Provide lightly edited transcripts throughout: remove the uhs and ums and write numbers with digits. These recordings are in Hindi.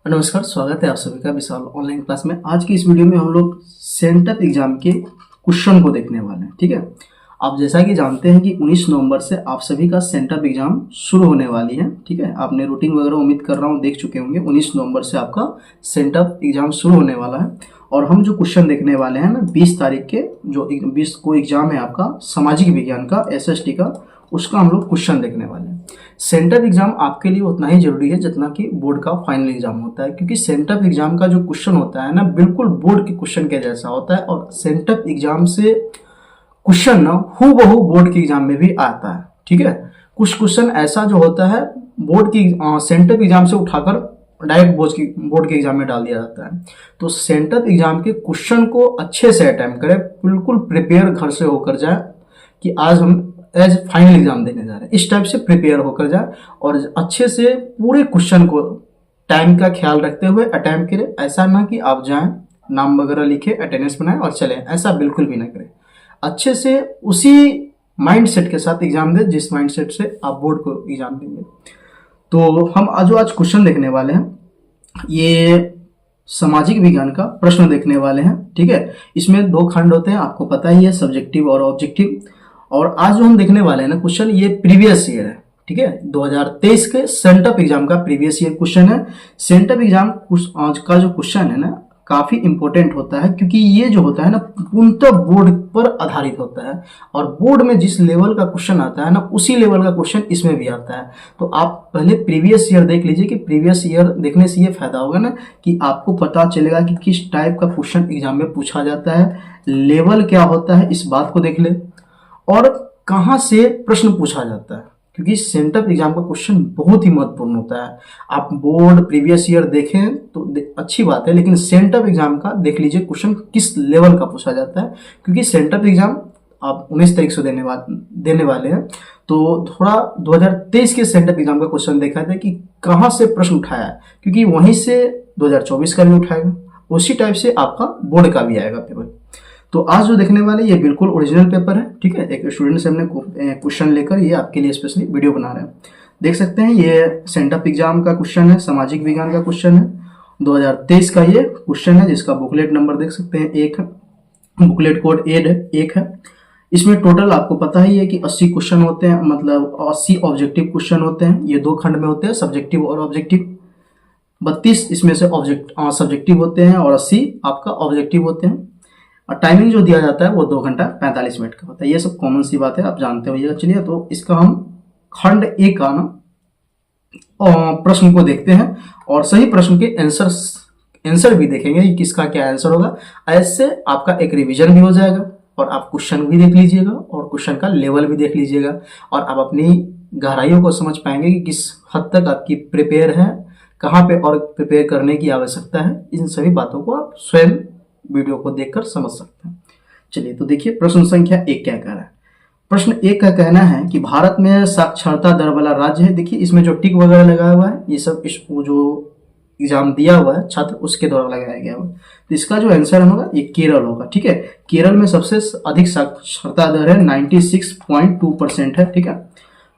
नमस्कार, स्वागत है आप सभी का विशाल ऑनलाइन क्लास में। आज की इस वीडियो में हम लोग सेंटअप एग्जाम के क्वेश्चन को देखने वाले हैं। ठीक है, आप जैसा कि जानते हैं कि 19 नवंबर से आप सभी का सेंटअप एग्जाम शुरू होने वाली है। ठीक है, आपने रूटीन वगैरह उम्मीद कर रहा हूँ देख चुके होंगे। 19 नवंबर से आपका सेंटअप एग्जाम शुरू होने वाला है और हम जो क्वेश्चन देखने वाले हैं ना 20 तारीख के जो 20 को एग्जाम है आपका सामाजिक विज्ञान का SST का, उसका हम लोग क्वेश्चन देखने वाले हैं। सेंटअप एग्जाम आपके लिए उतना ही जरूरी है जितना कि बोर्ड का फाइनल एग्जाम होता है, क्योंकि सेंटअप एग्जाम का जो क्वेश्चन होता है ना बिल्कुल बोर्ड के क्वेश्चन के जैसा होता है और सेंटअप एग्जाम से क्वेश्चन ना हूबहू बोर्ड के एग्जाम में भी आता है। ठीक है, कुछ क्वेश्चन ऐसा जो होता है बोर्ड की सेंटअप एग्जाम से उठाकर डायरेक्ट बोर्ड के एग्जाम में डाल दिया जाता है। तो सेंटअप एग्जाम के क्वेश्चन को अच्छे से अटेम्प्ट करें, बिल्कुल प्रिपेयर घर से होकर जाए कि आज हम एज फाइनल एग्जाम देने जा रहे हैं, इस टाइप से प्रिपेयर होकर जाए और अच्छे से पूरे क्वेश्चन को टाइम का ख्याल रखते हुए अटेम्प्ट करें। ऐसा ना कि आप जाएं नाम वगैरह लिखे अटेंडेंस बनाएं और चलें, ऐसा बिल्कुल भी ना करें। अच्छे से उसी माइंड सेट के साथ एग्जाम दें जिस माइंड सेट से आप बोर्ड को एग्जाम देंगे। तो हम आज क्वेश्चन देखने वाले हैं, ये सामाजिक विज्ञान का प्रश्न देखने वाले हैं। ठीक है, इसमें दो खंड होते हैं, आपको पता ही है, सब्जेक्टिव और ऑब्जेक्टिव। और आज जो हम देखने वाले हैं ना क्वेश्चन, ये प्रीवियस ईयर है। ठीक है, 2023 के सेंटअप एग्जाम का प्रीवियस ईयर क्वेश्चन है। सेंटअप एग्जाम आज का जो क्वेश्चन है ना काफी इंपॉर्टेंट होता है, क्योंकि ये जो होता है ना पूर्णतः बोर्ड पर आधारित होता है और बोर्ड में जिस लेवल का क्वेश्चन आता है ना उसी लेवल का क्वेश्चन इसमें भी आता है। तो आप पहले प्रीवियस ईयर देख लीजिए कि प्रीवियस ईयर देखने से ये फायदा होगा ना कि आपको पता चलेगा कि किस टाइप का क्वेश्चन एग्जाम में पूछा जाता है, लेवल क्या होता है, इस बात को देख ले और कहां से प्रश्न पूछा जाता है, क्योंकि सेंटअप एग्जाम का क्वेश्चन बहुत ही महत्वपूर्ण होता है। आप बोर्ड प्रीवियस ईयर देखें तो अच्छी बात है, लेकिन सेंटअप एग्जाम का देख लीजिए क्वेश्चन किस लेवल का पूछा जाता है, क्योंकि सेंटअप एग्जाम आप 19 तारीख से देने वाले हैं। तो थोड़ा 2023 के सेंटअप एग्जाम का क्वेश्चन देखा था कि कहां से प्रश्न उठाया है, क्योंकि वहीं से 2024 का भी उठाएगा, उसी टाइप से आपका बोर्ड का भी आएगा पेपर। तो आज जो देखने वाले ये बिल्कुल ओरिजिनल पेपर है। ठीक है, एक स्टूडेंट से हमने क्वेश्चन लेकर ये आपके लिए स्पेशली वीडियो बना रहे हैं। देख सकते हैं ये सेंटअप एग्जाम का क्वेश्चन है, सामाजिक विज्ञान का क्वेश्चन है, 2023 का ये क्वेश्चन है, जिसका बुकलेट नंबर देख सकते हैं 1 है, बुकलेट कोड 1 है। इसमें टोटल आपको पता ही है कि 80 क्वेश्चन होते हैं, मतलब 80 ऑब्जेक्टिव क्वेश्चन होते हैं। ये दो खंड में होते हैं, सब्जेक्टिव और ऑब्जेक्टिव। 32 इसमें से सब्जेक्टिव होते हैं और 80 आपका ऑब्जेक्टिव होते हैं। और टाइमिंग जो दिया जाता है वो 2 घंटा 45 मिनट का होता है। ये सब कॉमन सी बात है, आप जानते होइएगा। चलिए तो इसका हम खंड 1 का ना प्रश्न को देखते हैं और सही प्रश्न के आंसर भी देखेंगे कि किसका क्या आंसर होगा। ऐसे आपका एक रिवीजन भी हो जाएगा और आप क्वेश्चन भी देख लीजिएगा और क्वेश्चन का लेवल भी देख लीजिएगा और आप अपनी गहराइयों को समझ पाएंगे कि किस हद तक आपकी प्रिपेयर है, कहाँ पे और प्रिपेयर करने की आवश्यकता है। इन सभी बातों को आप स्वयं वीडियो को देखकर समझ सकते हैं। चलिए तो देखिए प्रश्न संख्या 1 क्या कह रहा है। प्रश्न 1 का कहना है कि भारत में साक्षरता दर वाला राज्य है। देखिए इसमें जो टिक वगैरह लगाया हुआ है ये सब जो एग्जाम दिया हुआ है छात्र उसके द्वारा लगाया गया हुआ। तो इसका जो आंसर होगा ये केरल होगा। ठीक है, केरल में सबसे अधिक साक्षरता दर है, 96.2% है। ठीक है,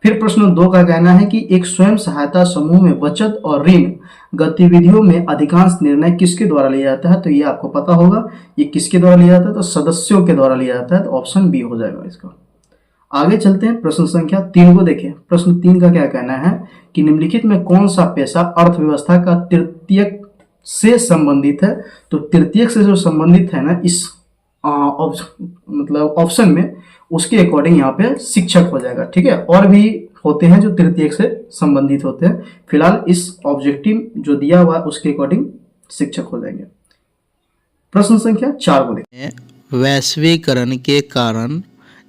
फिर प्रश्न 2 का कहना है कि एक स्वयं सहायता समूह में बचत और ऋण गतिविधियों में अधिकांश निर्णय किसके द्वारा लिया जाता है। तो ये आपको पता होगा, ये किसके द्वारा लिया जाता है, तो सदस्यों के द्वारा लिया जाता है। तो ऑप्शन बी हो जाएगा इसका। आगे चलते हैं, प्रश्न संख्या 3 को देखें। प्रश्न 3 का क्या कहना है कि निम्नलिखित में कौन सा पेशा अर्थव्यवस्था का तृतीयक से संबंधित है। तो तृतीयक से जो संबंधित है ना इस मतलब ऑप्शन में, उसके अकॉर्डिंग यहाँ पे शिक्षक हो जाएगा। ठीक है, और भी होते हैं जो तृतीयक से संबंधित होते हैं, फिलहाल इस ऑब्जेक्टिव जो दिया हुआ है उसके अकॉर्डिंग शिक्षक हो जाएंगे। प्रश्न संख्या 4 को देखिए। वैश्वीकरण के कारण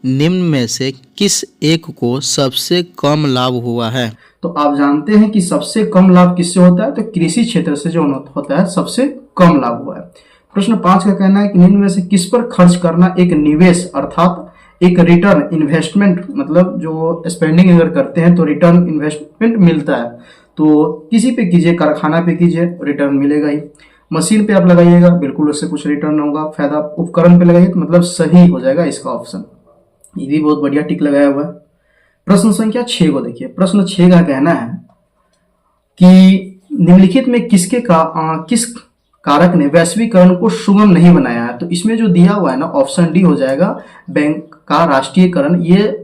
निम्न में से किस एक को सबसे कम लाभ हुआ है। तो आप जानते हैं कि सबसे कम लाभ किससे होता है, तो कृषि क्षेत्र से जो होता है सबसे कम लाभ हुआ है। प्रश्न 5 का कहना है कि निम्न में से किस पर खर्च करना एक निवेश अर्थात एक रिटर्न इन्वेस्टमेंट, मतलब जो स्पेंडिंग अगर करते हैं तो रिटर्न इन्वेस्टमेंट मिलता है। तो किसी पे कीजिए, कारखाना पे कीजिए, रिटर्न मिलेगा ही। मशीन पे आप लगाइएगा, बिल्कुल उससे कुछ रिटर्न होगा, फायदा। उपकरण पे लगाइए तो मतलब सही हो जाएगा इसका ऑप्शन। ये भी बहुत बढ़िया टिक लगाया हुआ है। प्रश्न संख्या 6 को देखिए। प्रश्न 6 का कहना है कि निम्नलिखित में किस कारक ने वैश्वीकरण को सुगम नहीं बनाया है? तो इसमें जो दिया हुआ है ना ऑप्शन डी हो जाएगा, बैंक का राष्ट्रीयकरण, ये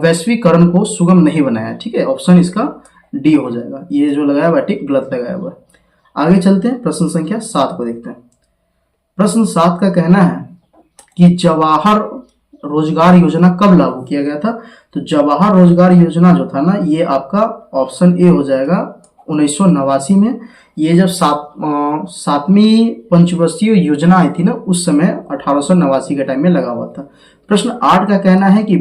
वैश्वीकरण को सुगम नहीं बनाया। ठीक है, ऑप्शन इसका डी हो जाएगा। ये जो लगाया हुआ ठीक गलत लगाया हुआ है। आगे चलते हैं, प्रश्न संख्या 7 को देखते हैं। प्रश्न 7 का कहना है कि जवाहर रोजगार योजना कब लागू किया गया था? तो जवाहर रोजगार योजना जो था ना, ये आपका ऑप्शन ए हो जाएगा 1989 में। ये जब सातवीं पंचवर्षीय योजना आई थी ना, उस समय 1889 के टाइम में लगा हुआ था। प्रश्न 8 का कहना है कि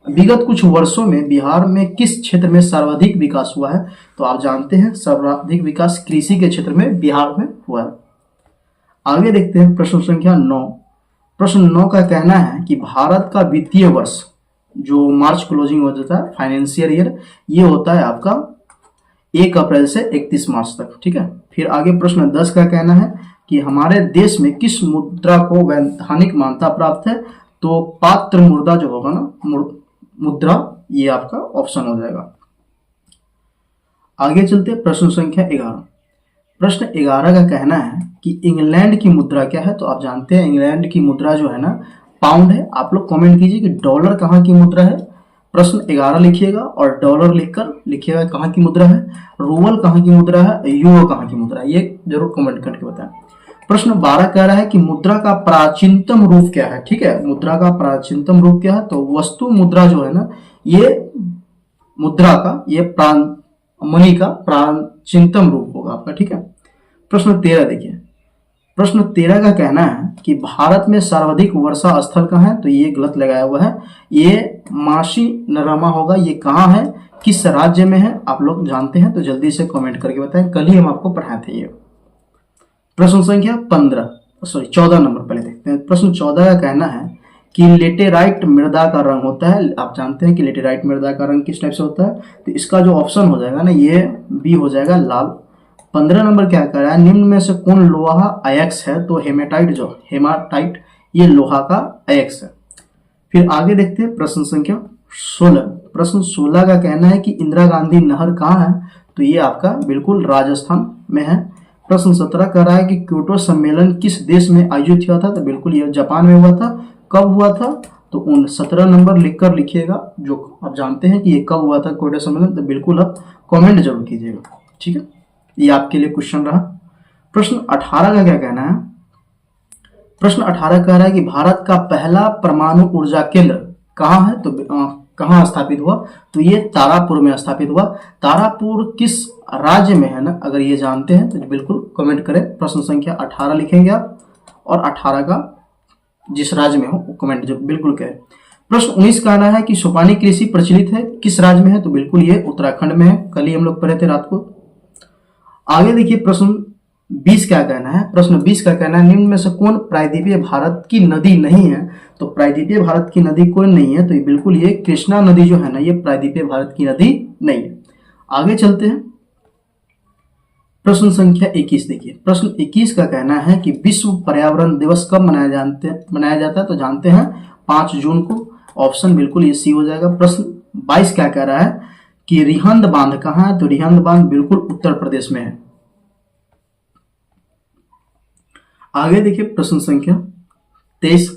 विगत कुछ वर्षों में बिहार में किस क्षेत्र में सर्वाधिक विकास हुआ है? तो आप जानते हैं सर्वाधिक विकास कृषि के क्षेत्र में बिहार में हुआ है। आगे देखते हैं प्रश्न संख्या 9। प्रश्न 9 का कहना है कि भारत का वित्तीय वर्ष जो मार्च क्लोजिंग हो जाता है, फाइनेंशियल ईयर, ये होता है आपका 1 अप्रैल से 31 मार्च तक। ठीक है, फिर आगे प्रश्न 10 का कहना है कि हमारे देश में किस मुद्रा को वैधानिक मान्यता प्राप्त है? तो पात्र मुद्रा जो होगा ना, मुद्रा, ये आपका ऑप्शन हो जाएगा। आगे चलते प्रश्न संख्या 11। प्रश्न 11 का कहना है कि इंग्लैंड की मुद्रा क्या है? तो आप जानते हैं इंग्लैंड की मुद्रा जो है ना पाउंड है। आप लोग कमेंट कीजिए कि डॉलर कहाँ की मुद्रा है। प्रश्न 11 लिखिएगा और डॉलर लिखकर लिखिएगा कहाँ की मुद्रा है, रूबल कहाँ की मुद्रा है, यूरो कहाँ की मुद्रा है, ये जरूर कमेंट करके बताएं। प्रश्न 12 कह रहा है कि मुद्रा का प्राचीनतम रूप क्या है? ठीक है, मुद्रा का प्राचीनतम रूप क्या है? तो वस्तु मुद्रा जो है ना, ये मुद्रा का, ये मनी का प्राचीनतम रूप होगा आपका। ठीक है, प्रश्न 13 देखिए। प्रश्न 13 का कहना है कि भारत में सर्वाधिक वर्षा स्थल कहाँ है? तो ये गलत लगाया हुआ है, ये माशी नरमा होगा। ये कहाँ है, किस राज्य में है? आप लोग जानते हैं तो जल्दी से कमेंट करके बताएं, कल ही हम आपको पढ़ाए थे ये। प्रश्न संख्या 14 नंबर पहले देखते हैं। प्रश्न 14 का कहना है कि लेटेराइट मृदा का रंग होता है। आप जानते हैं कि लेटेराइट मृदा का रंग किस टाइप से होता है? तो इसका जो ऑप्शन हो जाएगा ना, ये बी हो जाएगा, लाल। 15 नंबर क्या कह रहा है, निम्न में से कौन लोहा अयस्क है? तो हेमाटाइट ये लोहा का अयस्क है। फिर आगे देखते हैं प्रश्न संख्या 16। प्रश्न 16 का कहना है कि इंदिरा गांधी नहर कहाँ है? तो ये आपका बिल्कुल राजस्थान में है। प्रश्न 17 कह रहा है कि क्योटो सम्मेलन किस देश में आयोजित हुआ था? तो बिल्कुल ये जापान में हुआ था। कब हुआ था? तो 17 नंबर लिखकर लिखिएगा, जो आप जानते हैं कि ये कब हुआ था क्योटो सम्मेलन, तो बिल्कुल आप कमेंट जरूर कीजिएगा। ठीक है, ये आपके लिए क्वेश्चन रहा। प्रश्न 18 का क्या कहना है? प्रश्न 18 कह रहा है कि भारत का पहला परमाणु ऊर्जा केंद्र कहाँ है? तो कहाँ स्थापित हुआ? तो ये तारापुर में स्थापित हुआ। तारापुर किस राज्य में है ना, अगर ये जानते हैं तो बिल्कुल कमेंट करें। प्रश्न संख्या 18 लिखेंगे आप, और 18 का जिस राज्य में हो वो कमेंट जो बिल्कुल करें। प्रश्न 19 का कहना है कि सोपानी कृषि प्रचलित है किस राज्य में है? तो बिल्कुल ये उत्तराखंड में है, कल ही हम लोग पढ़े थे रात को। आगे देखिए प्रश्न 20 क्या कहना है? प्रश्न 20 का कहना है निम्न में से कौन प्रायद्वीपीय भारत की नदी नहीं है? तो प्रायद्वीपीय भारत की नदी कौन नहीं है? तो ये बिल्कुल ये कृष्णा नदी जो है ना, ये प्रायद्वीपीय भारत की नदी नहीं है। आगे चलते हैं, प्रश्न संख्या 21 देखिए। प्रश्न 21 का कहना है कि विश्व पर्यावरण दिवस कब मनाया जाता है? तो जानते हैं 5 जून को। ऑप्शन बिल्कुल ये सी हो जाएगा। प्रश्न 22 क्या कह रहा है कि रिहंद बांध कहाँ है? तो रिहंद बांध बिल्कुल उत्तर प्रदेश में है। आगे देखिए प्रश्न संख्या 23।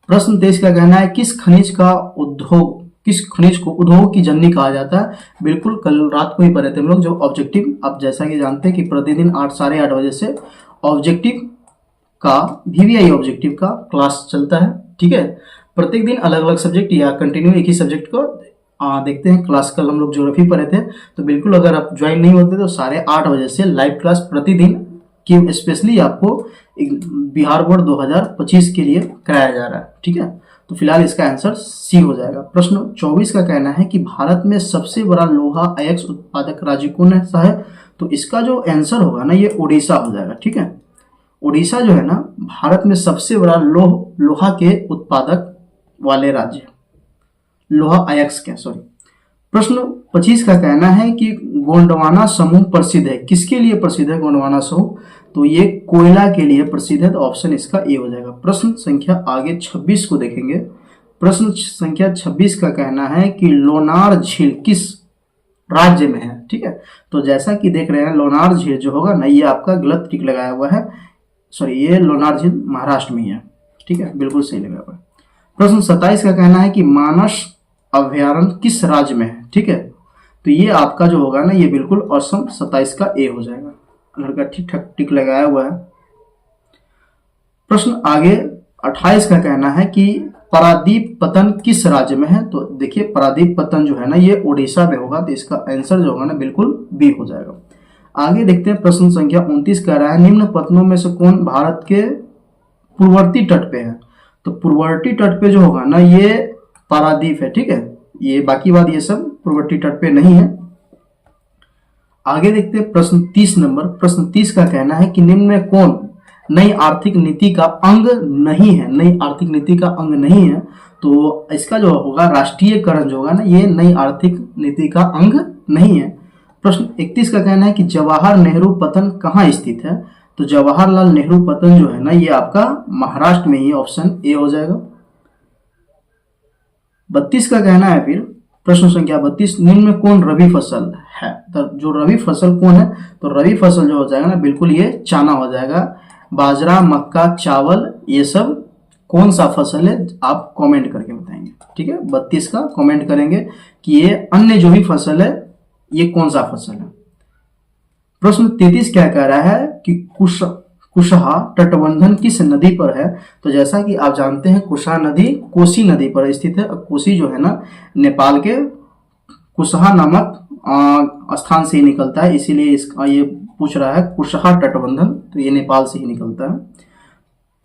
प्रश्न 23 का कहना है किस खनिज को उद्योग की जननी कहा जाता है? बिल्कुल कल रात को ही पढ़े थे हम लोग, जो ऑब्जेक्टिव, आप जैसा कि जानते हैं कि प्रतिदिन 8-8:30 बजे से ऑब्जेक्टिव का VVI ऑब्जेक्टिव का क्लास चलता है। ठीक है, प्रत्येक दिन अलग अलग सब्जेक्ट या कंटिन्यू एक ही सब्जेक्ट को देखते हैं। क्लास कल हम लोग ज्योग्राफी पढ़े थे, तो बिल्कुल अगर आप ज्वाइन नहीं होते तो 8:30 बजे से लाइव क्लास प्रतिदिन की स्पेशली आपको बिहार बोर्ड 2025 के लिए कराया जा रहा है। ठीक है, तो फिलहाल इसका आंसर सी हो जाएगा। प्रश्न 24 का कहना है कि भारत में सबसे बड़ा लोहा अयस्क उत्पादक राज्य कौन सा है? तो इसका जो आंसर होगा ना, ये उड़ीसा हो जाएगा। ठीक है, उड़ीसा जो है ना भारत में सबसे बड़ा लोहा के उत्पादक वाले राज्य, लोहा अयस्क के, सॉरी। प्रश्न 25 का कहना है कि गोंडवाना समूह प्रसिद्ध है, किसके लिए प्रसिद्ध है गोंडवाना समूह? तो ये कोयला के लिए प्रसिद्ध है, तो ऑप्शन इसका ए हो जाएगा। प्रश्न संख्या आगे 26 को देखेंगे। प्रश्न संख्या 26 का कहना है कि लोनार झील किस राज्य में है, ठीक है। तो जैसा कि देख रहे हैं लोनार झील जो होगा ना, ये आपका गलत टिक लगाया हुआ है, सॉरी ये लोनार झील महाराष्ट्र में ही है, ठीक है, बिल्कुल सही लगाया हुआ है। प्रश्न 27 का कहना है कि मानस अभ्यारण्य किस राज्य में है, ठीक है। तो ये आपका जो होगा ना, ये बिल्कुल ऑप्शन 27 का ए हो जाएगा, लड़का ठीक ठाक टिक लगाया हुआ है। प्रश्न आगे 28 का कहना है कि पारादीप पतन किस राज्य में है। तो देखिए पारादीप पतन जो है ना, ये उड़ीसा में होगा, तो इसका आंसर जो होगा ना बिल्कुल बी हो जाएगा। आगे देखते हैं प्रश्न संख्या 29 कह रहा है निम्न पत्तनों में से कौन भारत के पूर्ववर्ती तट पे है। तो पूर्ववर्ती तट पे जो होगा ना, ये पारादीप है, ठीक है। ये बाकी बात ये सब पूर्ववर्ती तट पे नहीं है। आगे देखते हैं प्रश्न 30 नंबर। प्रश्न 30 का कहना है कि निम्न में कौन नई आर्थिक नीति का अंग नहीं है। नई आर्थिक नीति का अंग नहीं है, तो इसका जो होगा राष्ट्रीयकरण जो होगा ना, ये नई आर्थिक नीति का अंग नहीं है। प्रश्न 31 का कहना है कि जवाहर नेहरू पतन कहाँ स्थित है। तो जवाहरलाल नेहरू पतन जो है ना, ये आपका महाराष्ट्र में ही, ऑप्शन ए हो जाएगा। 32 का कहना है फिर प्रश्न संख्या 32 निम्न में कौन रबी फसल है। तो जो रबी फसल कौन है, तो रबी फसल जो हो जाएगा ना, बिल्कुल ये चना हो जाएगा। बाजरा, मक्का, चावल, ये सब कौन सा फसल है, आप कमेंट करके बताएंगे, ठीक है। 32 का कमेंट करेंगे कि ये अन्य जो भी फसल है, ये कौन सा फसल है। प्रश्न 33 क्या कह रहा है कि कुशहा तटबंधन किस नदी पर है। तो जैसा कि आप जानते हैं कुशा नदी कोसी नदी पर स्थित है। कोसी जो है ना, नेपाल के कुशहा नामक स्थान से ही निकलता है, इसीलिए इसका ये पूछ रहा है कुशहा तटबंधन, तो ये नेपाल से ही निकलता है।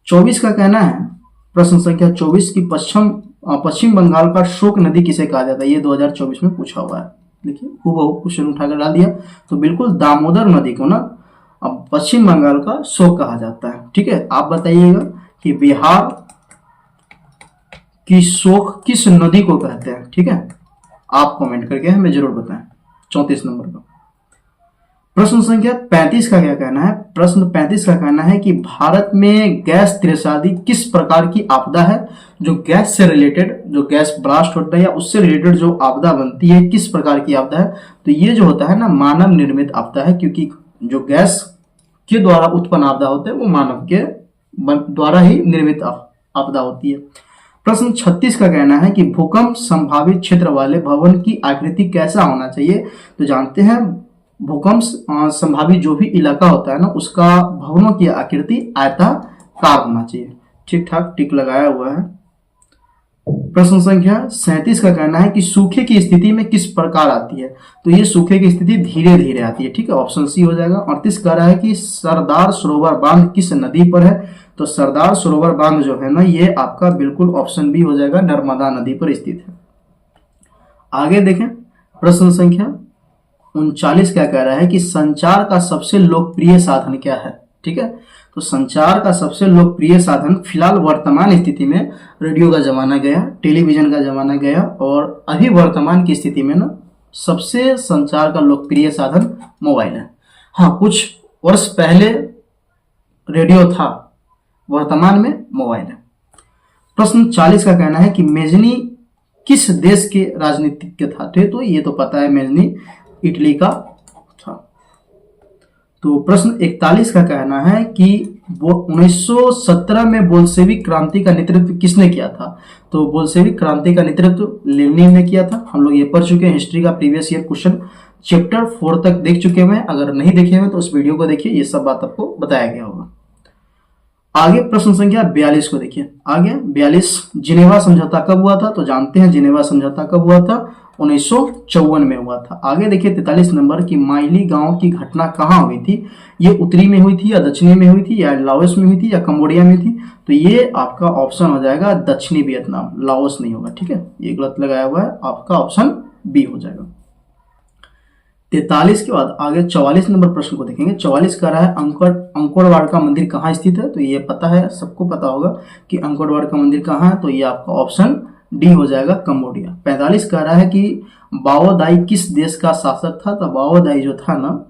24 का कहना है प्रश्न संख्या 24 की पश्चिम बंगाल का शोक नदी किसे कहा जाता है। ये 2024 में पूछा हुआ है, देखिए हूबहू क्वेश्चन उठाकर डाल दिया। तो बिल्कुल दामोदर नदी को ना अब पश्चिम बंगाल का शोक कहा जाता है, ठीक है। आप बताइएगा कि बिहार की शोक किस नदी को कहते हैं, ठीक है। आप कमेंट करके हमें जरूर बताएं। 34 नंबर का प्रश्न संख्या 35 का क्या कहना है। प्रश्न 35 का कहना है कि भारत में गैस त्रस्तादी किस प्रकार की आपदा है। जो गैस से रिलेटेड, जो गैस ब्लास्ट होता है या उससे रिलेटेड जो आपदा बनती है, किस प्रकार की आपदा है। तो ये जो होता है ना, मानव निर्मित आपदा है, क्योंकि जो गैस के द्वारा उत्पन्न आपदा होते हैं वो मानव के द्वारा ही निर्मित आपदा होती है। प्रश्न 36 का कहना है कि भूकंप संभावित क्षेत्र वाले भवन की आकृति कैसा होना चाहिए। तो जानते हैं भूकंप संभावित जो भी इलाका होता है ना, उसका भवनों की आकृति आयताकार होना चाहिए, ठीक ठाक टिक लगाया हुआ है। प्रश्न संख्या 37 का कहना है कि सूखे की स्थिति में किस प्रकार आती है। तो ये सूखे की स्थिति धीरे धीरे आती है, ठीक है, ऑप्शन सी हो जाएगा। 38 कह रहा है कि सरदार सरोवर बांध किस नदी पर है। तो सरदार सरोवर बांध जो है ना, ये आपका बिल्कुल ऑप्शन बी हो जाएगा, नर्मदा नदी पर स्थित है। आगे देखें प्रश्न संख्या 39 क्या कह रहा है कि संचार का सबसे लोकप्रिय साधन क्या है, ठीक है। तो संचार का सबसे लोकप्रिय साधन फिलहाल वर्तमान स्थिति में रेडियो का जमाना गया, टेलीविजन का जमाना गया, और अभी वर्तमान की स्थिति में ना सबसे संचार का लोकप्रिय साधन मोबाइल है। हाँ, कुछ वर्ष पहले रेडियो था, वर्तमान में मोबाइल है। प्रश्न 40 का कहना है कि मेजनी किस देश के राजनीतिज्ञ थे। तो ये तो पता है, मेजनी इटली का था। तो प्रश्न 41 का कहना है कि 1917 में बोल्शेविक क्रांति का नेतृत्व किसने किया था। तो बोल्शेविक क्रांति का नेतृत्व लेनिन ने किया था। हम लोग ये पढ़ चुके हैं, हिस्ट्री का प्रीवियस ईयर क्वेश्चन चैप्टर 4 तक देख चुके हैं। अगर नहीं देखे हुए तो उस वीडियो को देखिए, ये सब बात आपको बताया गया होगा। आगे प्रश्न संख्या 42 को देखिए। आगे 42 जिनेवा समझौता कब हुआ था। तो जानते हैं जिनेवा समझौता कब हुआ था, 1954 में हुआ था। आगे देखिए 43 नंबर की माइली गांव की घटना कहाँ हुई थी। ये उत्तरी में हुई थी या दक्षिणी में हुई थी या लाओस में हुई थी या कंबोडिया में थी। तो ये आपका ऑप्शन हो जाएगा दक्षिणी वियतनाम, लाओस नहीं होगा, ठीक है, ये गलत लगाया हुआ है, आपका ऑप्शन बी हो जाएगा। 43 के बाद आगे 44 नंबर प्रश्न को देखेंगे। 44 कह रहा है अंकोरवाड का मंदिर कहाँ स्थित है। तो ये पता है, सबको पता होगा कि अंकोरवाड का मंदिर कहाँ है। तो ये आपका ऑप्शन डी हो जाएगा, कंबोडिया। 45 कह रहा है कि बाओ दाई किस देश का शासक था। तो बाओ दाई जो था ना,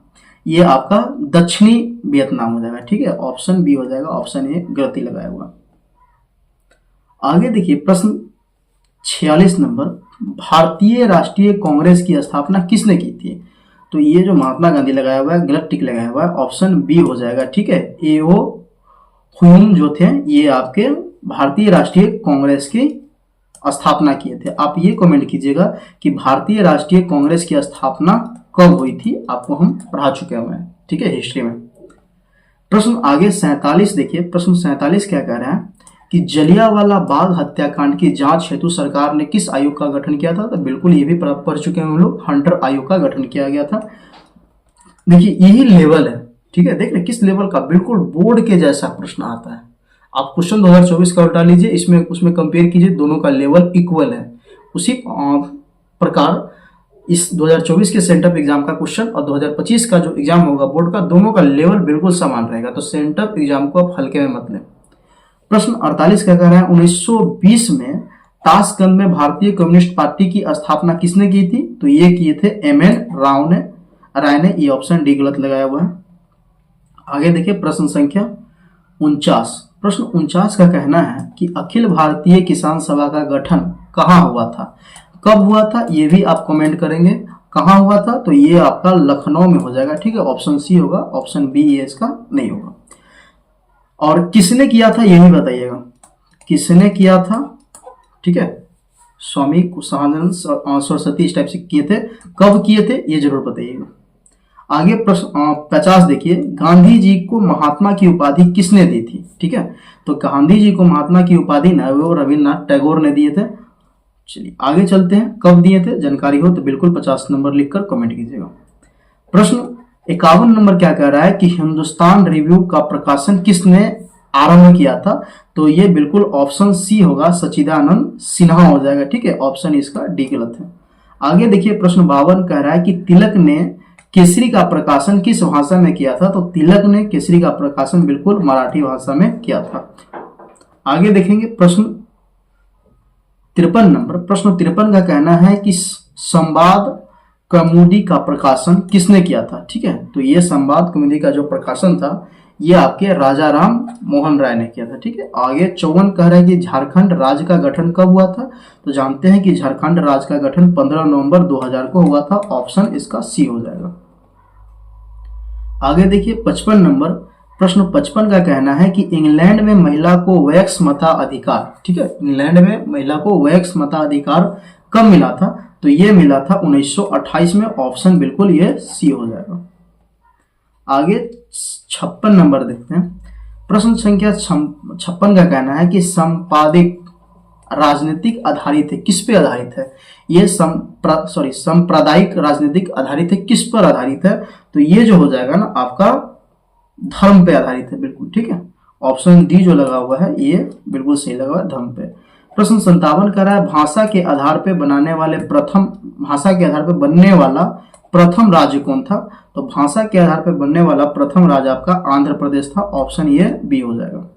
ये आपका दक्षिणी वियतनाम हो जाएगा, ठीक है, ऑप्शन बी हो जाएगा, ऑप्शन ए गलती लगाया हुआ। आगे देखिए प्रश्न 46 नंबर, भारतीय राष्ट्रीय कांग्रेस की स्थापना किसने की थी? तो ये जो महात्मा गांधी लगाया हुआ है, गलत टिक लगाया हुआ है, ऑप्शन बी हो जाएगा। ठीक है, एओ हुम जो थे ये आपके भारतीय राष्ट्रीय कांग्रेस की स्थापना किए थे। आप ये कमेंट कीजिएगा कि भारतीय राष्ट्रीय कांग्रेस की स्थापना कब हुई थी, आपको हम पढ़ा चुके हुए हैं। ठीक है, हिस्ट्री में। प्रश्न आगे 47 देखिए, प्रश्न 47 क्या कह रहा है कि जलियांवाला बाग हत्याकांड की जांच हेतु सरकार ने किस आयोग का गठन किया था? तो बिल्कुल ये भी पढ़ चुके हैं हम लोग, हंटर आयोग का गठन किया गया था। देखिए यही लेवल है। ठीक है, देख रहे किस लेवल का, बिल्कुल बोर्ड के जैसा प्रश्न आता है। आप क्वेश्चन 2024 का उल्टा लीजिए, इसमें उसमें कंपेयर कीजिए, दोनों का लेवल इक्वल है। उसी प्रकार इस 2024 के सेंटअप एग्जाम का क्वेश्चन और 2025 का जो एग्जाम होगा बोर्ड का, दोनों का लेवल बिल्कुल समान रहेगा। तो सेंटअप एग्जाम को आप हल्के में मत लें। प्रश्न 48 क्या कह रहा है, 1920 में ताशकंद में भारतीय कम्युनिस्ट पार्टी की स्थापना किसने की थी? तो ये किए थे एमएन राय ने। ये ऑप्शन डी गलत लगाया हुआ है। आगे देखिए प्रश्न संख्या 49। प्रश्न 49 का कहना है कि अखिल भारतीय किसान सभा का गठन कहाँ हुआ था, कब हुआ था? ये भी आप कमेंट करेंगे कहाँ हुआ था। तो ये आपका लखनऊ में हो जाएगा। ठीक है, ऑप्शन सी होगा, ऑप्शन बी ये इसका नहीं होगा। और किसने किया था ये भी बताइएगा, किसने किया था? ठीक है, स्वामी कुशानंद सरस्वती इस टाइप से किए थे, कब किए थे ये जरूर बताइएगा। आगे प्रश्न 50 देखिए, गांधी जी को महात्मा की उपाधि किसने दी थी? ठीक है, तो गांधी जी को महात्मा की उपाधि ना वो रविन्द्रनाथ टैगोर ने दिए थे। चलिए आगे चलते हैं, कब दिए थे? जानकारी हो तो बिल्कुल 50 नंबर लिखकर कमेंट कीजिएगा। प्रश्न 51 नंबर क्या कह रहा है कि हिंदुस्तान रिव्यू का प्रकाशन किसने आरंभ किया था? तो ये बिल्कुल ऑप्शन सी होगा, सच्चिदानंद सिन्हा हो जाएगा। ठीक है, ऑप्शन इसका डी गलत है। आगे देखिए प्रश्न 52 कह रहा है कि तिलक ने केसरी का प्रकाशन किस भाषा में किया था? तो तिलक ने केसरी का प्रकाशन बिल्कुल मराठी भाषा में किया था। आगे देखेंगे प्रश्न 53 नंबर, प्रश्न 53 का कहना है कि संवाद कौमुदी का प्रकाशन किसने किया था? ठीक है, तो ये संवाद कौमुदी का जो प्रकाशन था ये आपके राजा राम मोहन राय ने किया था। ठीक है, आगे 54 कह रहा है कि झारखंड राज्य का गठन कब हुआ था? तो जानते हैं कि झारखंड राज्य का गठन 15 नवंबर 2000 को हुआ था। ऑप्शन इसका सी हो जाएगा। आगे देखिए 55 नंबर, प्रश्न 55 का कहना है कि इंग्लैंड में महिला को वैक्स मताधिकार, ठीक है, इंग्लैंड में महिला को वैक्स मताधिकार कब मिला था? तो ये मिला था 1928 में। ऑप्शन बिल्कुल ये सी हो जाएगा। आगे 56 नंबर देखते हैं, प्रश्न संख्या 56 का कहना है कि संपादिक राजनीतिक आधारित है, किस पे आधारित है? ये सांप्रदायिक राजनीतिक आधारित है, किस पर आधारित है? तो ये जो हो जाएगा ना आपका धर्म पे आधारित है, बिल्कुल ठीक है। ऑप्शन डी जो लगा हुआ है ये बिल्कुल सही लगा हुआ है, धर्म पे। प्रश्न 57 कर रहा है भाषा के आधार पे बनने वाला प्रथम राज्य कौन था? तो भाषा के आधार पर बनने वाला प्रथम राज्य आपका आंध्र प्रदेश था। ऑप्शन ये बी हो जाएगा।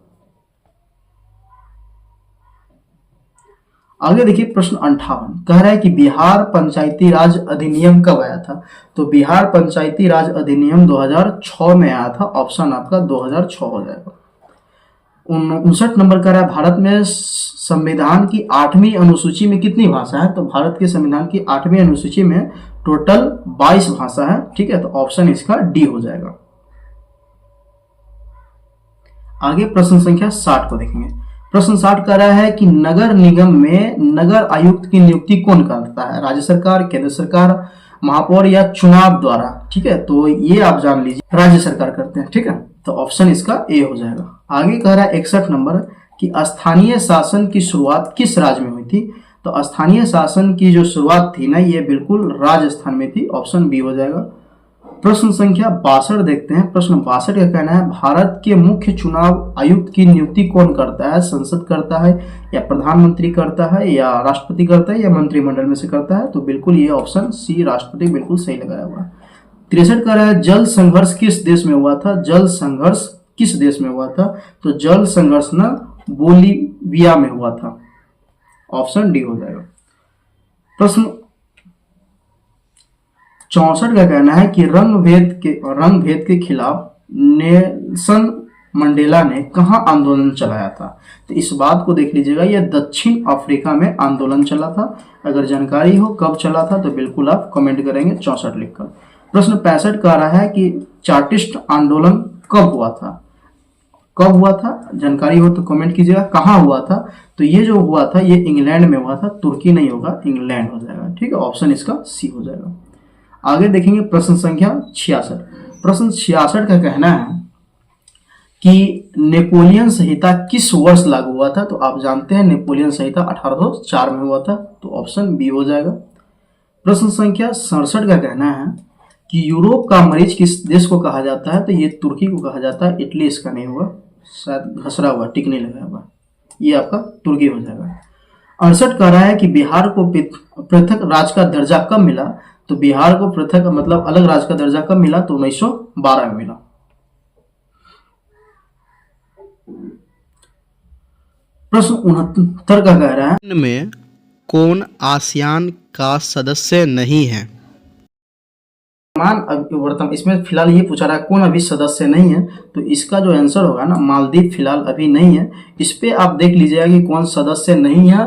आगे देखिए प्रश्न 58 कह रहा है कि बिहार पंचायती राज अधिनियम कब आया था? तो बिहार पंचायती राज अधिनियम 2006 में आया था। ऑप्शन आपका 2006 हो जाएगा। 59 नंबर कह रहा है भारत में संविधान की 8वीं अनुसूची में कितनी भाषा है? तो भारत के संविधान की 8वीं अनुसूची में टोटल 22 भाषा है, ठीक है, तो ऑप्शन इसका डी हो जाएगा। आगे प्रश्न संख्या 60 को देखेंगे। प्रश्न 60 कह रहा है कि नगर निगम में नगर आयुक्त की नियुक्ति कौन करता है? राज्य सरकार, केंद्र सरकार, महापौर या चुनाव द्वारा? ठीक है, तो ये आप जान लीजिए राज्य सरकार करते हैं, ठीक है, तो ऑप्शन इसका ए हो जाएगा। आगे कह रहा है 61 नंबर कि स्थानीय शासन की शुरुआत किस राज्य में हुई थी? तो स्थानीय शासन की जो शुरुआत थी ना ये बिल्कुल राजस्थान में थी। ऑप्शन बी हो जाएगा। प्रश्न संख्या 62 देखते हैं। प्रश्न 62 का कहना है भारत के मुख्य चुनाव आयुक्त की नियुक्ति कौन करता है? संसद करता है या प्रधानमंत्री करता है या राष्ट्रपति करता है या मंत्रिमंडल में से करता है? तो बिल्कुल ये ऑप्शन सी राष्ट्रपति बिल्कुल सही लगाया हुआ है। 63 कह रहा है जल संघर्ष किस देश में हुआ था? जल संघर्ष किस देश में हुआ था? तो जल संघर्ष ना बोलीविया में हुआ था। ऑप्शन डी हो जाएगा। प्रश्न 64 का कहना है कि रंग भेद के खिलाफ नेल्सन मंडेला ने कहाँ आंदोलन चलाया था? तो इस बात को देख लीजिएगा, यह दक्षिण अफ्रीका में आंदोलन चला था। अगर जानकारी हो कब चला था तो बिल्कुल आप कमेंट करेंगे 64 लिखकर। प्रश्न 65 कह रहा है कि चार्टिस्ट आंदोलन कब हुआ था? कब हुआ था जानकारी हो तो कमेंट कीजिएगा। कहाँ हुआ था? तो ये जो हुआ था ये इंग्लैंड में हुआ था, तुर्की नहीं होगा, इंग्लैंड हो जाएगा। ठीक है, ऑप्शन इसका सी हो जाएगा। आगे देखेंगे प्रश्न संख्या 66। प्रश्न 66 का कहना है कि नेपोलियन संहिता किस वर्ष लागू हुआ था? तो आप जानते हैं नेपोलियन संहिता 1804 में हुआ था, तो ऑप्शन बी हो जाएगा। प्रश्न संख्या 67 का कहना है कि यूरोप का मरीज किस देश को कहा जाता है? तो ये तुर्की को कहा जाता है, इटली इसका नहीं होगा, शायद घसरा हुआ, टिक नहीं लगा हुआ, ये आपका तुर्की हो जाएगा। 68 कह रहा है कि बिहार को पृथक राज्य का दर्जा कब मिला? तो बिहार को पृथक मतलब अलग राज्य का दर्जा कब मिला? तो 1912 में मिला। प्रश्न 69 का कह रहा है इनमें कौन आसियान का सदस्य नहीं है? वर्तमान इसमें फिलहाल ये पूछा रहा है कौन अभी सदस्य नहीं है, तो इसका जो आंसर होगा ना, मालदीव फिलहाल अभी नहीं है। इस पे आप देख लीजिएगा कि कौन सदस्य नहीं है,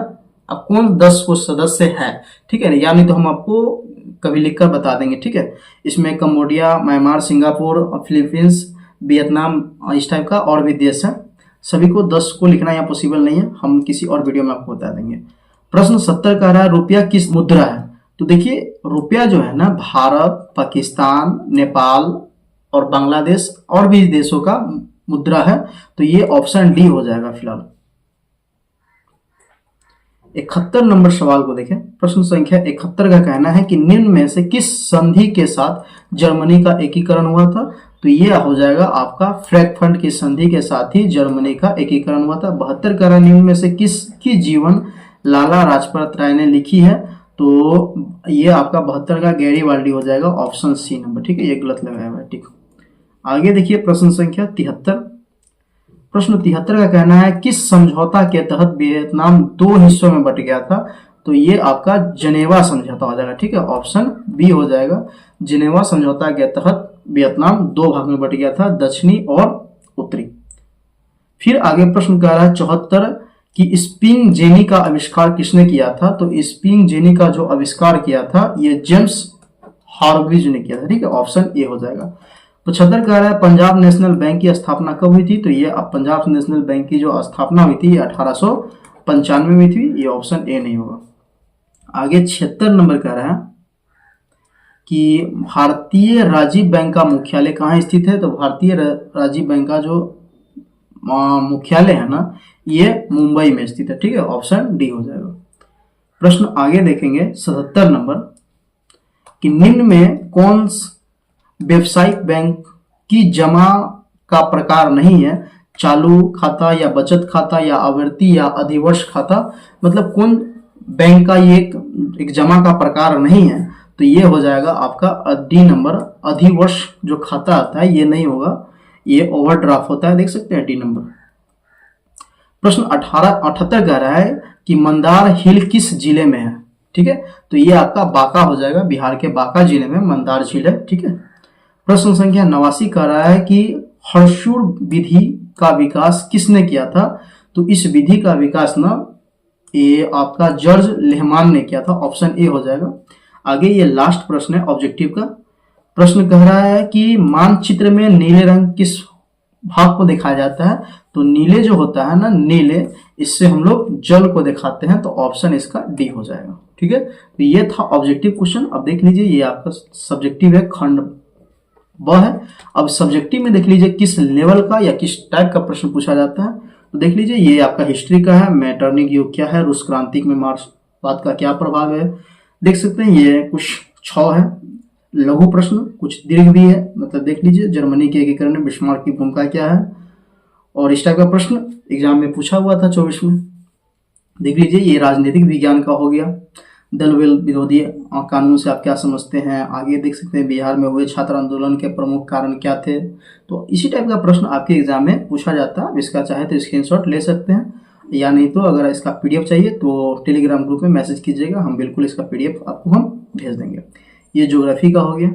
अब कौन 10 को सदस्य है। ठीक है, या नहीं तो हम आपको कभी लिखकर बता देंगे। ठीक है, इसमें Cambodia, Myanmar, Singapore, Philippines, Vietnam, इस टाइप का और भी देश है। सभी को 10 को लिखना यहाँ पॉसिबल नहीं है, हम किसी और वीडियो में आपको बता देंगे। प्रश्न 70 कह रहा है रुपया किस मुद्रा है? तो देखिए रुपया जो है ना, भारत, पाकिस्तान, नेपाल और बांग्लादेश और भी देशों का मुद्रा है, तो ये ऑप्शन डी हो जाएगा फिलहाल। 71 नंबर सवाल को देखें। प्रश्न संख्या 71 का कहना है कि निम्न में से किस संधि के साथ जर्मनी का एकीकरण हुआ था? तो ये हो जाएगा आपका फ्रैंकफर्ट की संधि के साथ ही जर्मनी का एकीकरण हुआ था। 72 कह रहा है निम्न में से किसकी जीवन लाला लाजपत राय ने लिखी है? तो ये आपका 72 का गैरीवाल्डी हो जाएगा, ऑप्शन सी नंबर। ठीक है, ये गलत लगाया हुआ है। ठीक, आगे देखिए प्रश्न संख्या 73। प्रश्न 73 का कहना है किस समझौता के तहत वियतनाम 2 हिस्सों में बट गया था? तो ये आपका जनेवा समझौता हो जाएगा। ठीक है, ऑप्शन बी हो जाएगा। जनेवा समझौता के तहत वियतनाम 2 भाग में बट गया था, दक्षिणी और उत्तरी। फिर आगे प्रश्न कह रहा है 74 कि स्पिंग जेनी का आविष्कार किसने किया था? तो स्पिंग जेनी का जो आविष्कार किया था ये जेम्स हार्ग्रीव्स ने किया था। ठीक है, ऑप्शन ए हो जाएगा। 75 कह रहा है पंजाब नेशनल बैंक की स्थापना कब हुई थी? तो ये अब पंजाब नेशनल बैंक की जो स्थापना हुई थी ये 1895 में हुई थी, ये ऑप्शन ए नहीं होगा। आगे 76 नंबर कह रहा है कि भारतीय राजीव बैंक का मुख्यालय कहाँ स्थित है? तो भारतीय राजीव बैंक का जो मुख्यालय है ना, ये मुंबई में स्थित है। ठीक है, ऑप्शन डी हो जाएगा। प्रश्न आगे देखेंगे 77 नंबर कि निम्न में कौन व्यवसायिक बैंक की जमा का प्रकार नहीं है? चालू खाता या बचत खाता या आवर्ती या अधिवर्ष खाता, मतलब कौन बैंक का ये एक जमा का प्रकार नहीं है? तो ये हो जाएगा आपका डी नंबर, अधिवर्ष जो खाता आता है ये नहीं होगा, ये ओवरड्राफ्ट होता है, देख सकते हैं डी नंबर। प्रश्न 78 कह रहा है कि मंदार हिल किस जिले में है? ठीक है, तो ये आपका बांका हो जाएगा, बिहार के बांका जिले में मंदार झील है। ठीक है, प्रश्न संख्या 89 कह रहा है कि हर्षुर विधि का विकास किसने किया था? तो इस विधि का विकास ना ये आपका जॉर्ज लेहमान ने किया था, ऑप्शन ए हो जाएगा। आगे ये लास्ट प्रश्न है ऑब्जेक्टिव का। प्रश्न कह रहा है कि मानचित्र में नीले रंग किस भाग को दिखाया जाता है? तो नीले जो होता है ना, नीले, इससे हम लोग जल को दिखाते हैं, तो ऑप्शन इसका डी हो जाएगा। ठीक है, तो ये था ऑब्जेक्टिव क्वेश्चन। अब देख लीजिए ये आपका सब्जेक्टिव है, खंड ब है। अब सब्जेक्टिव में देख लीजिए किस लेवल का या किस टाइप का प्रश्न पूछा जाता है। तो देख लीजिए ये आपका हिस्ट्री का है, मैटरनिक युग क्या है, रूस क्रांति में मार्क्सवाद का क्या प्रभाव है, देख सकते हैं। ये कुछ 6 है लघु प्रश्न, कुछ दीर्घ भी है, मतलब देख लीजिए जर्मनी के एकीकरण में बिस्मार्क की भूमिका क्या है, और इस टाइप का प्रश्न एग्जाम में पूछा हुआ था 24 में। देख लीजिए ये राजनीतिक विज्ञान का हो गया, दल विरोधी कानून से आप क्या समझते हैं। आगे देख सकते हैं बिहार में हुए छात्र आंदोलन के प्रमुख कारण क्या थे। तो इसी टाइप का प्रश्न आपके एग्जाम में पूछा जाता है। इसका चाहे तो स्क्रीनशॉट ले सकते हैं, या नहीं तो अगर इसका पीडीएफ चाहिए तो टेलीग्राम ग्रुप में मैसेज कीजिएगा, हम बिल्कुल इसका पीडीएफ आपको हम भेज देंगे। ये ज्योग्राफी का हो गया।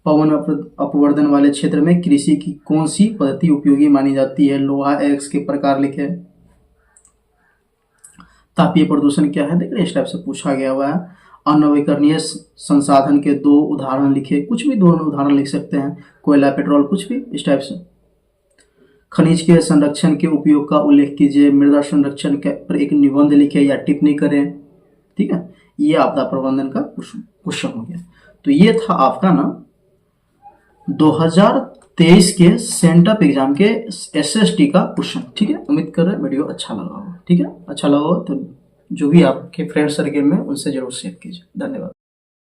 पवन अपवर्तन वाले क्षेत्र में कृषि की कौन सी पद्धति उपयोगी मानी जाती है? लोहा एक्स के प्रकार लिखे। तापीय प्रदूषण क्या है? देखिए इस टाइप से पूछा गया हुआ है। अनवीकरणीय संसाधन के 2 उदाहरण लिखे। कुछ भी 2 उदाहरण लिख सकते हैं, कोयला, पेट्रोल, कुछ भी इस टाइप से। खनिज के संरक्षण के उपयोग का उल्लेख कीजिए। मृदा संरक्षण के पर एक निबंध लिखे या टिप्पणी करें। ठीक है, ये आपदा प्रबंधन का क्वेश्चन हो गया। तो ये था आपका ना 2023 के सेंटअप एग्जाम के एसएसटी का क्वेश्चन। ठीक है, उम्मीद कर रहे हैं वीडियो अच्छा लगा हो। ठीक है, अच्छा लगा हो तो जो भी आपके फ्रेंड सर्कल में उनसे जरूर शेयर कीजिए। धन्यवाद।